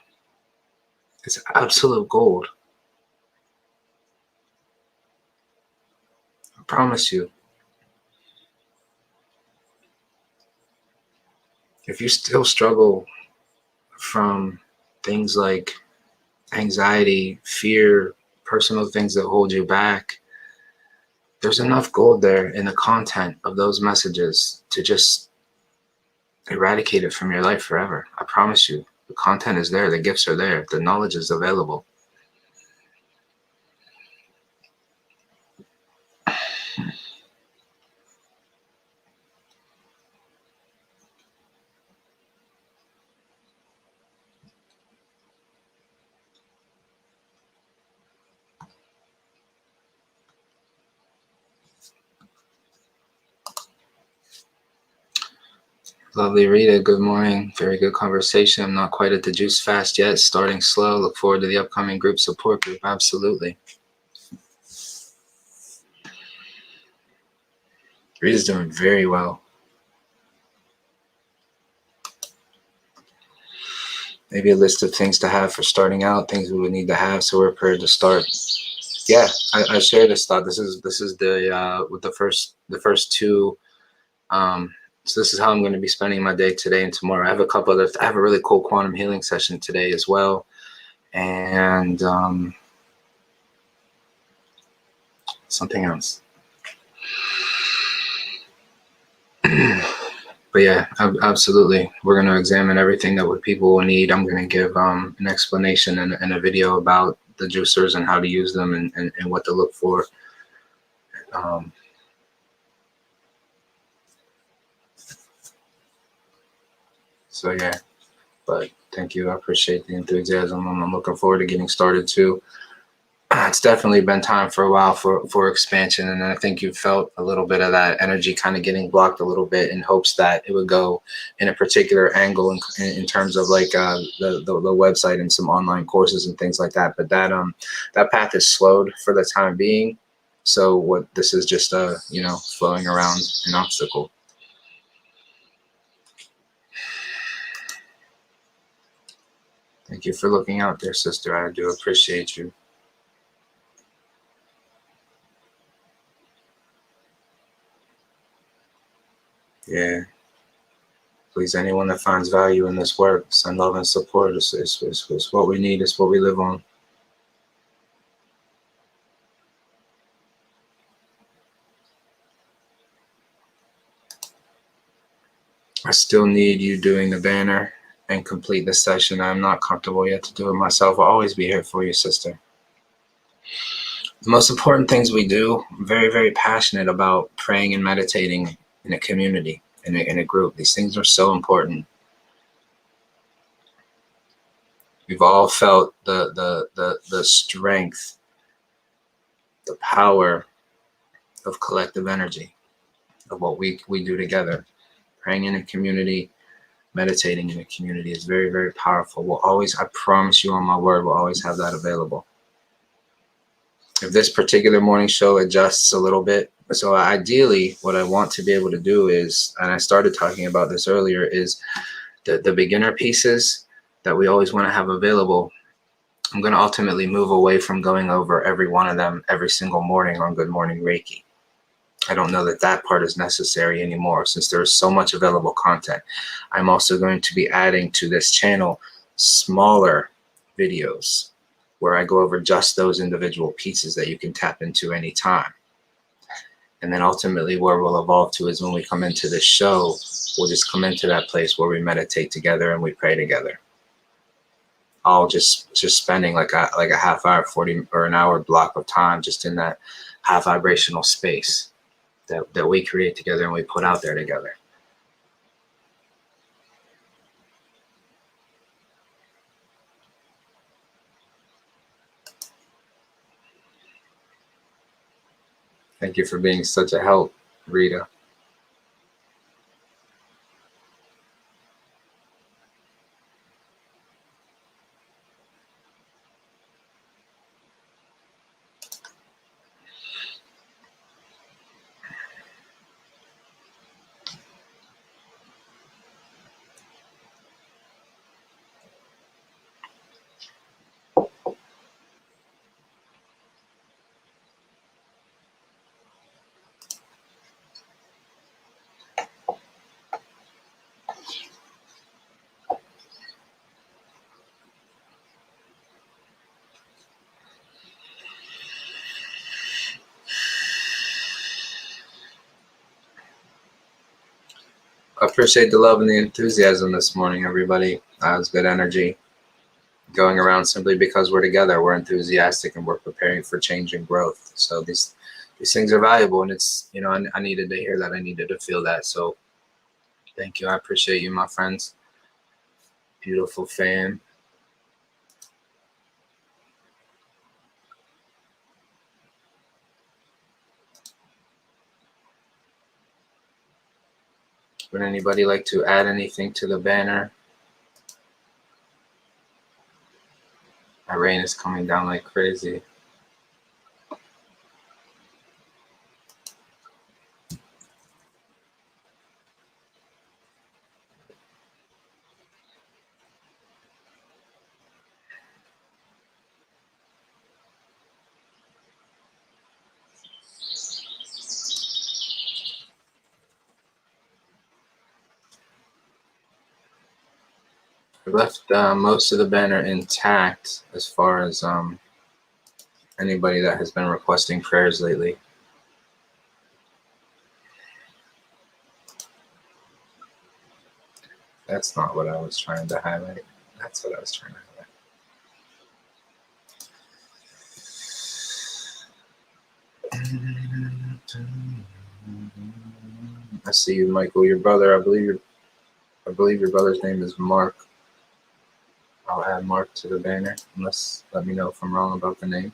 It's absolute gold. I promise you. If you still struggle from things like anxiety, fear, personal things that hold you back, there's enough gold there in the content of those messages to just eradicate it from your life forever. I promise you. The content is there. The gifts are there. The knowledge is available. Lovely Rita, good morning. Very good conversation. I'm not quite at the juice fast yet. Starting slow. Look forward to the upcoming group support group. Absolutely. Rita's doing very well. Maybe a list of things to have for starting out, things we would need to have so we're prepared to start. Yeah, I share this thought. This is the with the first two. So this is how I'm going to be spending my day today and tomorrow. I have a really cool quantum healing session today as well, and something else. But yeah, absolutely. We're going to examine everything that what people will need. I'm going to give an explanation and a video about the juicers and how to use them and what to look for. So yeah, but thank you. I appreciate the enthusiasm. I'm looking forward to getting started too. It's definitely been time for a while for expansion, and I think you felt a little bit of that energy kind of getting blocked a little bit in hopes that it would go in a particular angle in terms of like the website and some online courses and things like that. But that path is slowed for the time being. So what this is just flowing around an obstacle. Thank you for looking out there, sister. I do appreciate you. Yeah. Please, anyone that finds value in this work, send love and support. It's what we need. It's what we live on. I still need you doing the banner and complete the session. I'm not comfortable yet to do it myself. I'll always be here for you, sister. The most important things we do, I'm very, very passionate about praying and meditating in a community, in a group. These things are so important. We've all felt the strength, the power of collective energy, of what we do together. Praying in a community, meditating in a community is very, very powerful. We'll always, I promise you on my word, we'll always have that available. If this particular morning show adjusts a little bit, so ideally what I want to be able to do is, and I started talking about this earlier, is the beginner pieces that we always want to have available. I'm going to ultimately move away from going over every one of them every single morning on Good Morning Reiki. I don't know that part is necessary anymore since there is so much available content. I'm also going to be adding to this channel smaller videos where I go over just those individual pieces that you can tap into anytime. And then ultimately where we'll evolve to is when we come into this show, we'll just come into that place where we meditate together and we pray together. all just spending like a half hour, 40 or an hour block of time just in that high vibrational space that we create together and we put out there together. Thank you for being such a help, Rita. I appreciate the love and the enthusiasm this morning, everybody. It was good energy going around simply because we're together, we're enthusiastic, and we're preparing for change and growth. So these things are valuable, and it's, you know, I needed to hear that. I needed to feel that. So thank you. I appreciate you, my friends. Beautiful fam. Would anybody like to add anything to the banner? My rain is coming down like crazy. I left most of the banner intact as far as anybody that has been requesting prayers lately. That's not what I was trying to highlight. That's what I was trying to highlight. I see you, Michael. Your brother, I believe your brother's name is Mark. I'll add Mark to the banner. Unless, let me know if I'm wrong about the name.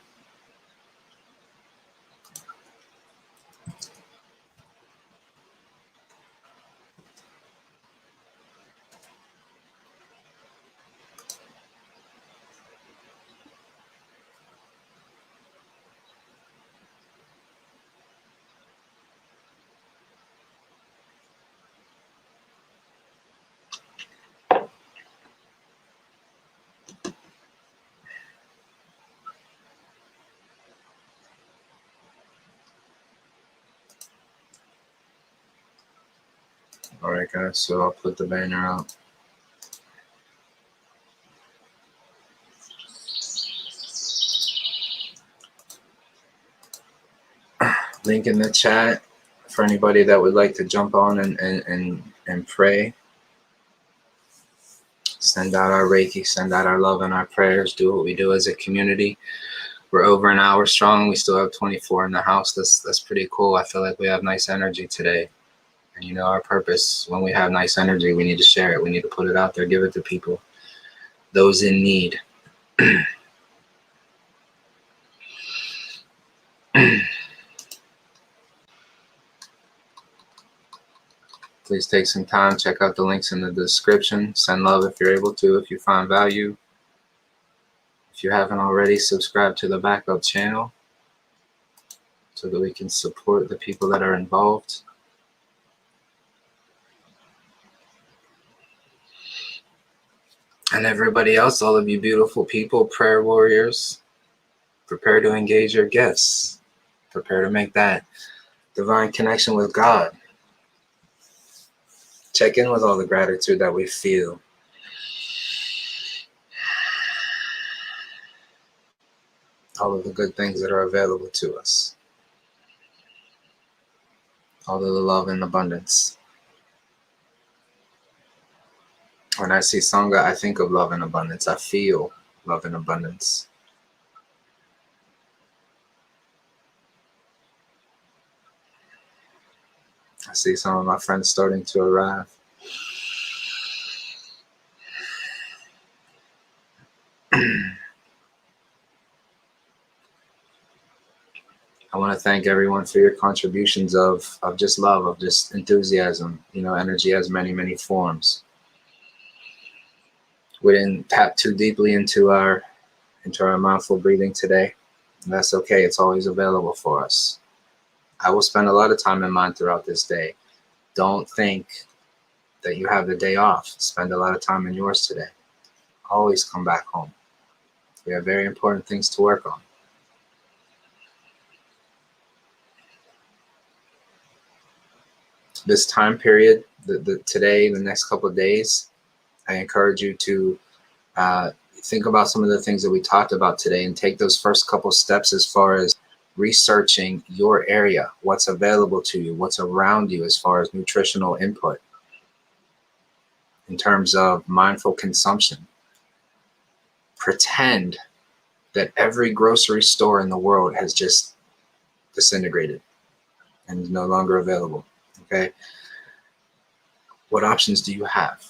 Alright guys, so I'll put the banner out. Link in the chat for anybody that would like to jump on and pray. Send out our Reiki, send out our love and our prayers, do what we do as a community. We're over an hour strong. We still have 24 in the house. That's pretty cool. I feel like we have nice energy today. And you know our purpose, when we have nice energy, we need to share it. We need to put it out there, give it to people, those in need. Please take some time, check out the links in the description. Send love if you're able to, if you find value. If you haven't already, subscribe to the backup channel so that we can support the people that are involved. And everybody else, all of you beautiful people, prayer warriors, prepare to engage your gifts. Prepare to make that divine connection with God. Check in with all the gratitude that we feel. All of the good things that are available to us. All of the love and abundance. When I see Sangha, I think of love and abundance. I feel love and abundance. I see some of my friends starting to arrive. I want to thank everyone for your contributions of just love, of just enthusiasm. You know, energy has many, many forms. We didn't tap too deeply into our mindful breathing today. And that's okay. It's always available for us. I will spend a lot of time in mine throughout this day. Don't think that you have the day off. Spend a lot of time in yours today. Always come back home. We have very important things to work on. This time period, today, the next couple of days, I encourage you to think about some of the things that we talked about today and take those first couple steps as far as researching your area, what's available to you, what's around you as far as nutritional input in terms of mindful consumption. Pretend that every grocery store in the world has just disintegrated and is no longer available. Okay? What options do you have?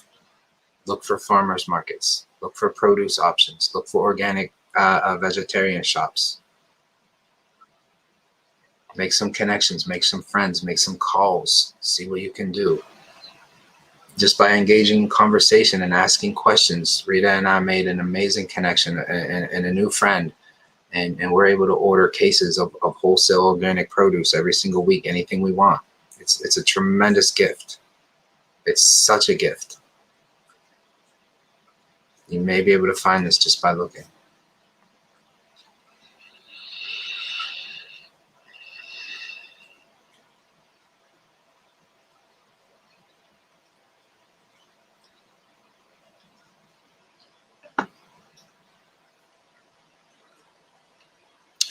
Look for farmers markets. Look for produce options. Look for organic vegetarian shops. Make some connections, make some friends, make some calls. See what you can do. Just by engaging in conversation and asking questions, Rita and I made an amazing connection and a new friend. And we're able to order cases of wholesale organic produce every single week, anything we want. It's a tremendous gift. It's such a gift. You may be able to find this just by looking.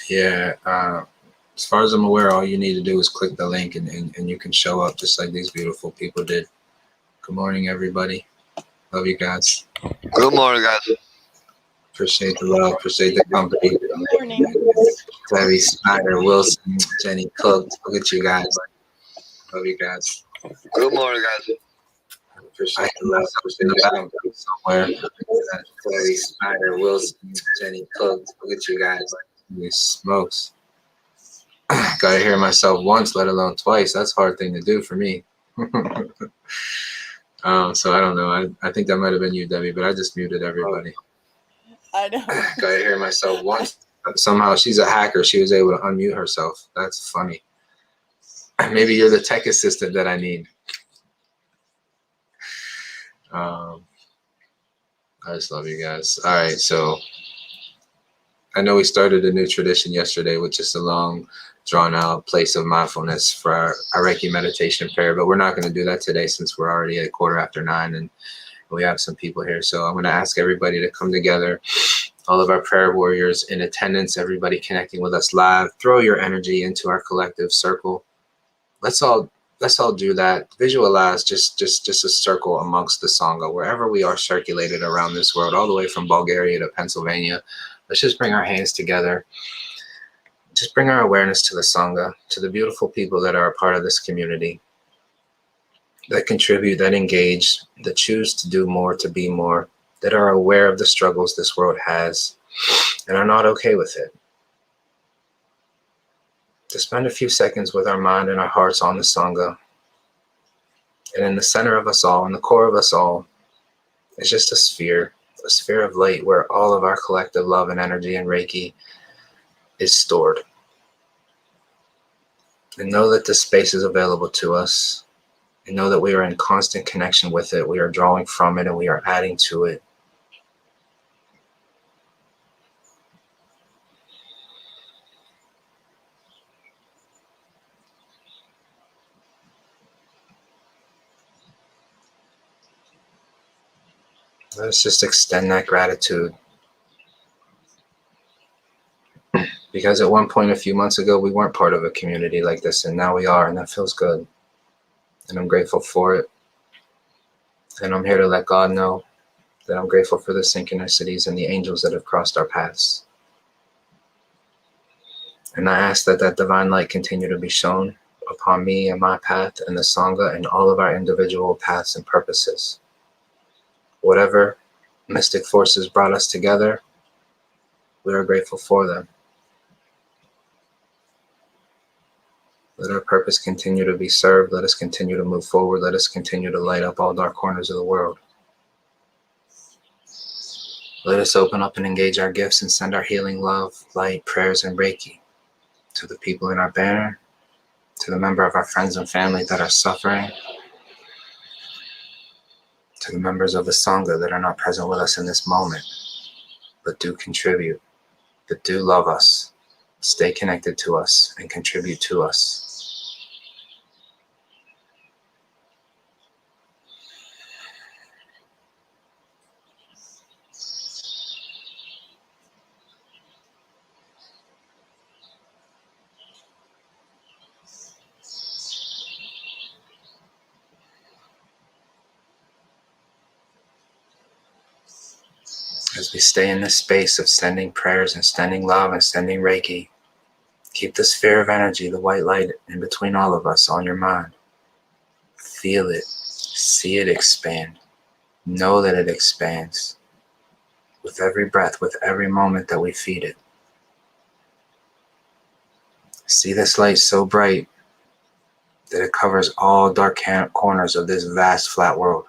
Yeah, as far as I'm aware, all you need to do is click the link and you can show up just like these beautiful people did. Good morning, everybody. Love you guys. Good morning, guys. Appreciate the love, appreciate the company. Good morning. Terry Snyder, Wilson, Jenny Cook. Look at you guys. Love you guys. Good morning, guys. Appreciate the love, appreciate the company somewhere. Terry Snyder, Wilson, Jenny Cook. Look at you guys. Holy smokes. Gotta hear myself once, let alone twice. That's a hard thing to do for me. So I don't know. I think that might have been you, Debbie, but I just muted everybody. I know. Gotta hear myself once. Somehow she's a hacker. She was able to unmute herself. That's funny. Maybe you're the tech assistant that I need. I just love you guys. All right, so I know we started a new tradition yesterday with just a long, drawn-out place of mindfulness for our Reiki meditation prayer, but we're not going to do that today since we're already at 9:15 and we have some people here. So I'm going to ask everybody to come together, all of our prayer warriors in attendance, everybody connecting with us live. Throw your energy into our collective circle. Let's all do that. Visualize just a circle amongst the Sangha, wherever we are circulated around this world, all the way from Bulgaria to Pennsylvania. Let's just bring our hands together. Just bring our awareness to the Sangha, to the beautiful people that are a part of this community, that contribute, that engage, that choose to do more, to be more, that are aware of the struggles this world has and are not okay with it. To spend a few seconds with our mind and our hearts on the Sangha. And in the center of us all, in the core of us all, is just a sphere of light where all of our collective love and energy and Reiki is stored. And know that this space is available to us. And know that we are in constant connection with it. We are drawing from it and we are adding to it. Let's just extend that gratitude. Because at one point a few months ago, we weren't part of a community like this, and now we are, and that feels good. And I'm grateful for it. And I'm here to let God know that I'm grateful for the synchronicities and the angels that have crossed our paths. And I ask that that divine light continue to be shown upon me and my path and the Sangha and all of our individual paths and purposes. Whatever mystic forces brought us together, we are grateful for them. Let our purpose continue to be served. Let us continue to move forward. Let us continue to light up all dark corners of the world. Let us open up and engage our gifts and send our healing love, light, prayers, and Reiki to the people in our banner, to the member of our friends and family that are suffering, to the members of the Sangha that are not present with us in this moment, but do contribute, but do love us, stay connected to us, and contribute to us. As we stay in this space of sending prayers and sending love and sending Reiki, keep the sphere of energy, the white light in between all of us on your mind. Feel it, see it expand. Know that it expands with every breath, with every moment that we feed it. See this light so bright that it covers all dark corners of this vast flat world.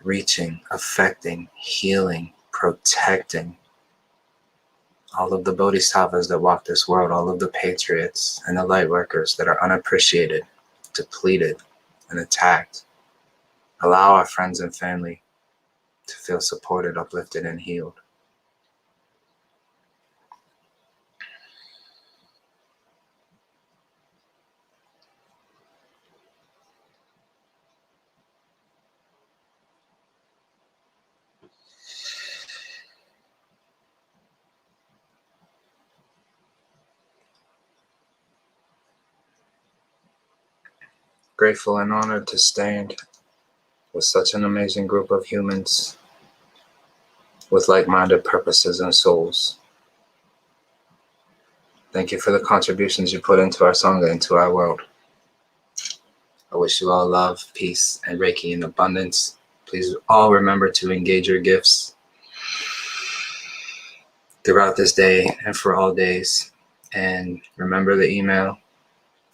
Reaching, affecting, healing, protecting all of the bodhisattvas that walk this world, all of the patriots and the light workers that are unappreciated, depleted, and attacked. Allow our friends and family to feel supported, uplifted, and healed. Grateful and honored to stand with such an amazing group of humans with like-minded purposes and souls. Thank you for the contributions you put into our Sangha, into our world. I wish you all love, peace, and Reiki in abundance. Please all remember to engage your gifts throughout this day and for all days. And remember the email.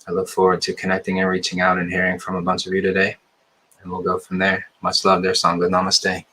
I look forward to connecting and reaching out and hearing from a bunch of you today. And we'll go from there. Much love there, Sangha. Namaste.